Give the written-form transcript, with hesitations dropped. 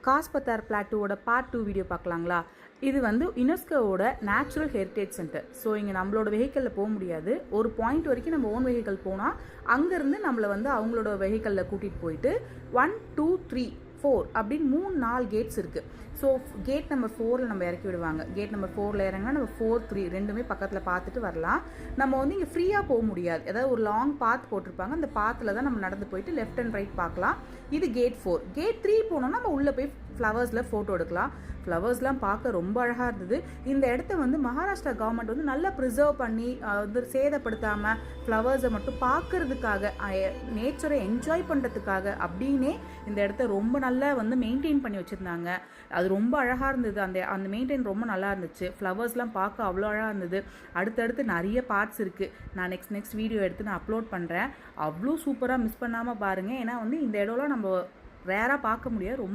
காஸ்பத்தார் பிளாட்டூவோட part 2 video பார்க்கலாங்களா? இது வந்து யுனெஸ்கோவோட natural heritage centre. So இங்கே நம்மளோட வெஹிக்கிளில் போக முடியாது. ஒரு பாயிண்ட் வரைக்கும் நம்ம ஓன் வெஹிக்கிள் போனால் அங்கேருந்து நம்மளை வந்து அவங்களோட வெஹிக்கிளில் கூட்டிகிட்டு போயிட்டு 1, 2, 3, 4 அப்படின்னு 3-4 கேட்ஸ் இருக்குது. ஸோ கேட் நம்பர் 4ல் நம்ம இறக்கி விடுவாங்க. கேட் நம்பர் 4ல் இறங்கினா நம்ம 4, 3 ரெண்டுமே பக்கத்தில் பார்த்துட்டு வரலாம். நம்ம வந்து இங்கே ஃப்ரீயாக போக முடியாது. ஏதாவது ஒரு லாங் பாத் போட்டிருப்பாங்க. அந்த பாத்தில் தான் நம்ம நடந்து போயிட்டு லெஃப்ட் அண்ட் ரைட் பார்க்கலாம். இது கேட் 4. கேட் 3 போனோம்னா நம்ம உள்ளே போய் ஃப்ளவர்ஸில் ஃபோட்டோ எடுக்கலாம். ஃப்ளவர்ஸ்லாம் பார்க்க ரொம்ப அழகாக இருந்தது. இந்த இடத்த வந்து மகாராஷ்டிரா கவர்மெண்ட் வந்து நல்லா ப்ரிசர்வ் பண்ணி வந்து சேதப்படுத்தாமல் ஃப்ளவர்ஸை மட்டும் பார்க்கறதுக்காக, நேச்சரை என்ஜாய் பண்ணுறதுக்காக அப்படின்னே இந்த இடத்த ரொம்ப நல்லா வந்து மெயின்டைன் பண்ணி வச்சுருந்தாங்க. அது ரொம்ப அழகாக இருந்தது. அந்த மெயின்டைன் ரொம்ப நல்லா இருந்துச்சு. ஃப்ளவர்ஸ்லாம் பார்க்க அவ்வளோ அழகாக இருந்தது. அடுத்தடுத்து நிறைய பார்ட்ஸ் இருக்குது. நான் நெக்ஸ்ட் வீடியோ எடுத்து நான் அப்லோட் பண்ணுறேன். அவ்வளோ சூப்பராக மிஸ் பண்ணாமல் பாருங்கள். ஏன்னா வந்து இந்த இடம்லாம் நம்ம ரேராக பார்க்க முடியாது. ரொம்ப